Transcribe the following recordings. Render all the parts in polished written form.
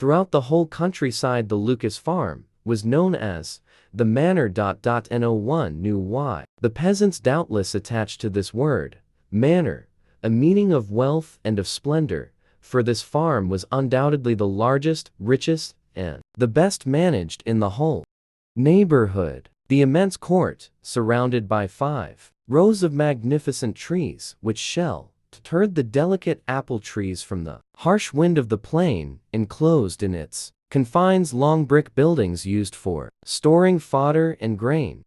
Throughout the whole countryside, the Lucas farm was known as the manor. No one knew why. The peasants doubtless attached to this word, manor, a meaning of wealth and of splendor, for this farm was undoubtedly the largest, richest, and the best managed in the whole neighborhood. The immense court, surrounded by 5 rows of magnificent trees which sheltered the delicate apple trees from the harsh wind of the plain, enclosed in its confines long brick buildings used for storing fodder and grain,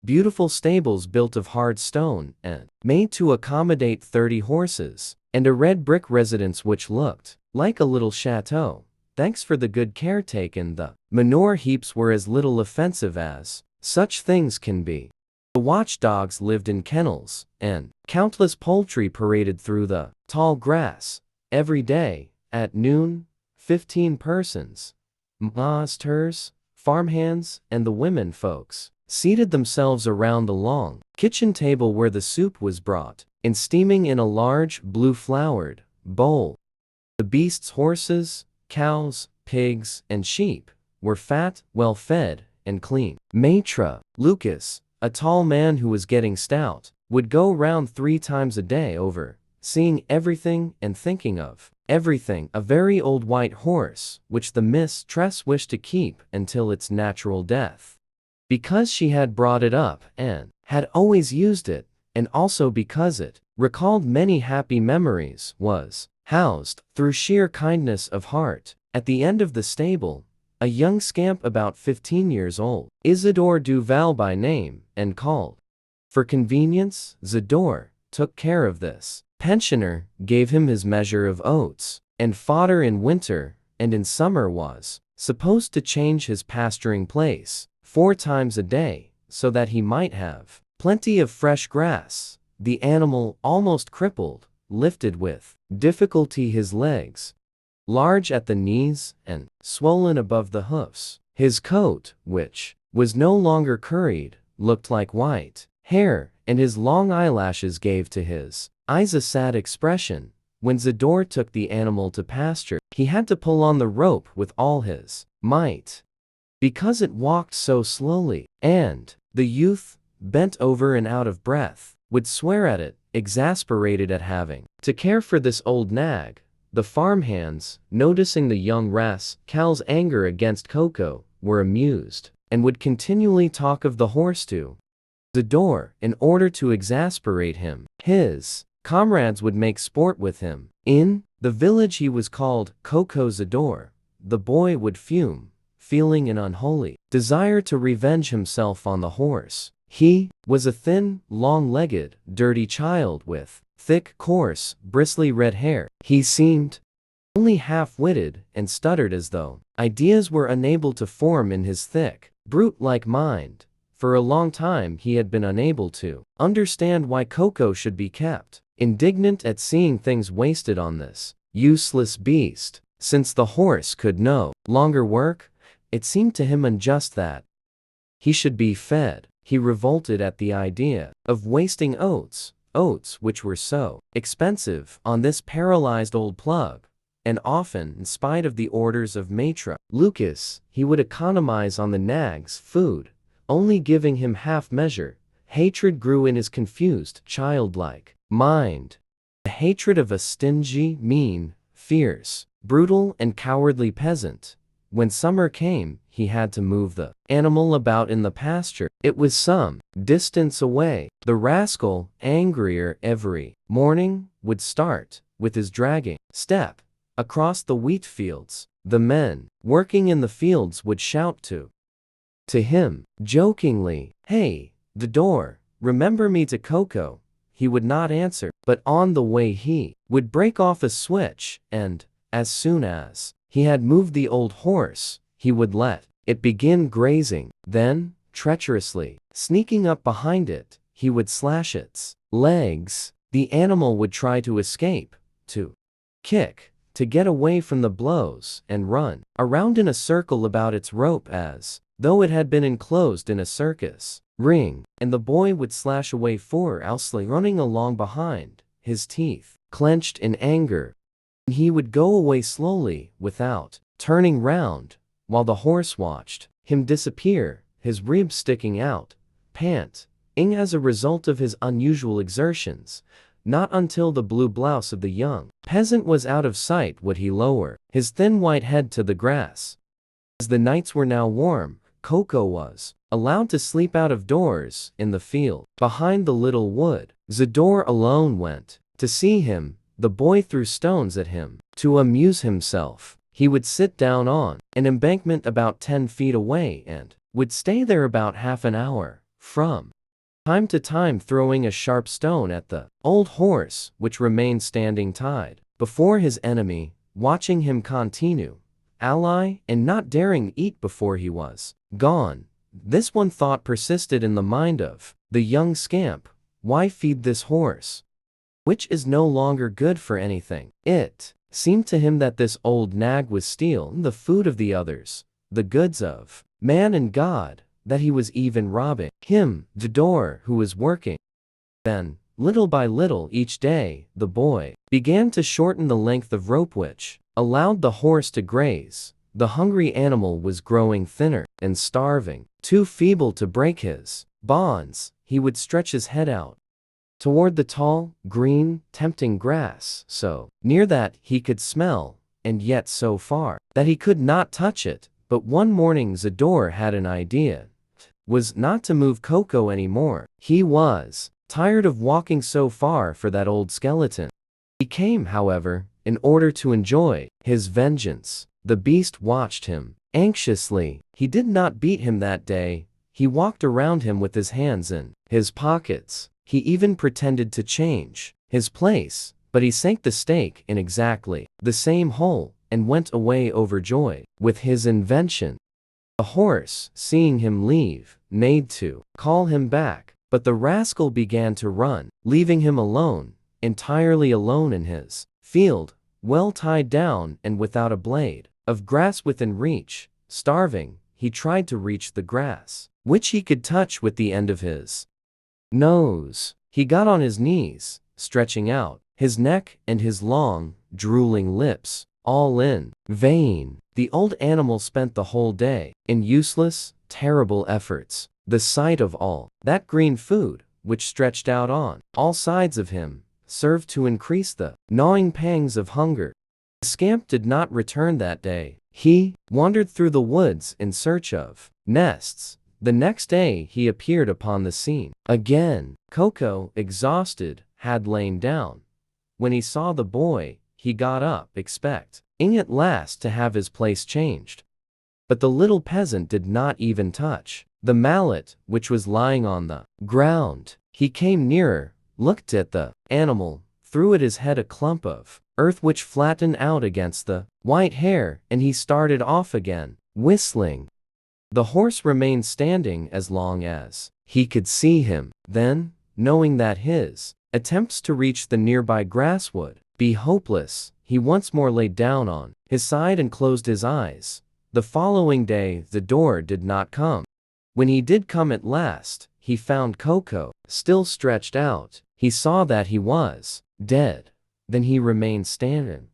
beautiful stables built of hard stone and made to accommodate 30 horses, and a red brick residence which looked like a little chateau. Thanks for the good care taken, the manure heaps were as little offensive as such things can be. The watchdogs lived in kennels, and countless poultry paraded through the tall grass. Every day, at noon, 15 persons, masters, farmhands, and the women folks, seated themselves around the long kitchen table where the soup was brought and steaming in a large blue-flowered bowl. The beasts, horses, cows, pigs, and sheep, were fat, well-fed, and clean. Maitre Lucas, a tall man who was getting stout, would go round 3 times a day over, seeing everything and thinking of everything. A very old white horse, which the mistress wished to keep until its natural death, because she had brought it up and had always used it, and also because it recalled many happy memories, was housed, through sheer kindness of heart, at the end of the stable, a young scamp about 15 years old, Isidore Duval by name, and called. For convenience, Zador took care of this pensioner, gave him his measure of oats and fodder in winter, and in summer was supposed to change his pasturing place 4 times a day, so that he might have plenty of fresh grass. The animal, almost crippled, lifted with difficulty his legs, large at the knees and swollen above the hoofs. His coat, which was no longer curried, looked like white hair, and his long eyelashes gave to his eyes a sad expression. When Zador took the animal to pasture, he had to pull on the rope with all his might, because it walked so slowly, and the youth, bent over and out of breath, would swear at it, exasperated at having to care for this old nag. The farmhands, noticing the young rascal's anger against Coco, were amused, and would continually talk of the horse to Zador. In order to exasperate him, his comrades would make sport with him. In the village he was called Coco Zador. The boy would fume, feeling an unholy desire to revenge himself on the horse. He was a thin, long-legged, dirty child with thick, coarse, bristly red hair. He seemed only half-witted and stuttered as though ideas were unable to form in his thick, brute-like mind. For a long time he had been unable to understand why Coco should be kept. Indignant at seeing things wasted on this useless beast, since the horse could no longer work, it seemed to him unjust that he should be fed. He revolted at the idea of wasting oats which were so expensive, on this paralyzed old plug, and often, in spite of the orders of Maitre Lucas, he would economize on the nag's food, only giving him half measure. Hatred grew in his confused, childlike mind. The hatred of a stingy, mean, fierce, brutal, and cowardly peasant. When summer came, he had to move the animal about in the pasture. It was some distance away. The rascal, angrier every morning, would start, with his dragging step, across the wheat fields. The men working in the fields would shout to him, jokingly, "Hey, the door, remember me to Coco." He would not answer, but on the way he would break off a switch, and, as soon as he had moved the old horse, he would let it begin grazing. Then, treacherously, sneaking up behind it, he would slash its legs. The animal would try to escape, to kick, to get away from the blows, and run around in a circle about its rope as though it had been enclosed in a circus ring, and the boy would slash away furiously, running along behind, his teeth clenched in anger. He would go away slowly, without turning round, while the horse watched him disappear, his ribs sticking out, panting as a result of his unusual exertions. Not until the blue blouse of the young peasant was out of sight would he lower his thin white head to the grass. As the nights were now warm, Coco was allowed to sleep out of doors in the field behind the little wood. Zador alone went to see him. The boy threw stones at him. To amuse himself, he would sit down on an embankment about 10 feet away and would stay there about half an hour, from time to time throwing a sharp stone at the old horse, which remained standing tied before his enemy, watching him continue ally and not daring eat before he was gone. This one thought persisted in the mind of the young scamp: why feed this horse, which is no longer good for anything? It seemed to him that this old nag was stealing the food of the others, the goods of man and God, that he was even robbing him, Zador, who was working. Then, little by little each day, the boy began to shorten the length of rope which allowed the horse to graze. The hungry animal was growing thinner and starving. Too feeble to break his bonds, he would stretch his head out toward the tall, green, tempting grass, so near that he could smell, and yet so far that he could not touch it. But one morning Zador had an idea. Was not to move Coco anymore. He was tired of walking so far for that old skeleton. He came, however, in order to enjoy his vengeance. The beast watched him anxiously. He did not beat him that day. He walked around him with his hands in his pockets. He even pretended to change his place, but he sank the stake in exactly the same hole and went away overjoyed with his invention. The horse, seeing him leave, neighed to call him back, but the rascal began to run, leaving him alone, entirely alone in his field, well tied down and without a blade of grass within reach. Starving, he tried to reach the grass, which he could touch with the end of his nose. He got on his knees, stretching out his neck and his long, drooling lips, all in vain. The old animal spent the whole day in useless, terrible efforts. The sight of all that green food, which stretched out on all sides of him, served to increase the gnawing pangs of hunger. The scamp did not return that day. He wandered through the woods in search of nests. The next day he appeared upon the scene again. Coco, exhausted, had lain down. When he saw the boy, he got up, expecting at last to have his place changed. But the little peasant did not even touch the mallet, which was lying on the ground. He came nearer, looked at the animal, threw at his head a clump of earth which flattened out against the white hair, and he started off again, whistling. The horse remained standing as long as he could see him. Then, knowing that his attempts to reach the nearby grass would be hopeless, he once more lay down on his side and closed his eyes. The following day the door did not come. When he did come at last, he found Coco still stretched out. He saw that he was dead. Then he remained standing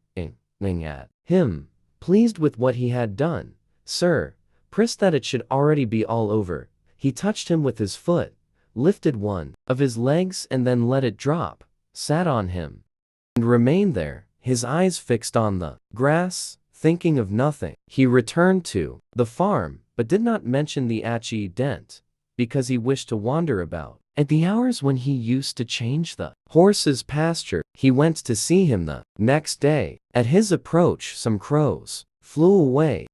at him, pleased with what he had done. Sir, pressed that it should already be all over. He touched him with his foot, lifted one of his legs and then let it drop, sat on him, and remained there, his eyes fixed on the grass, thinking of nothing. He returned to the farm, but did not mention the accident, because he wished to wander about. At the hours when he used to change the horse's pasture, he went to see him the next day. At his approach some crows flew away.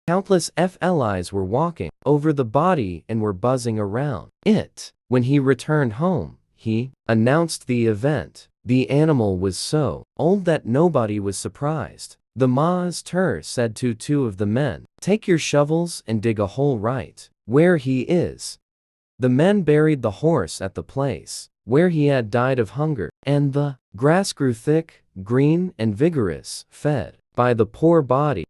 Countless flies were walking over the body and were buzzing around it. When he returned home, he announced the event. The animal was so old that nobody was surprised. The master said to two of the men, "Take your shovels and dig a hole right where he is." The men buried the horse at the place where he had died of hunger, and the grass grew thick, green, and vigorous, fed by the poor body.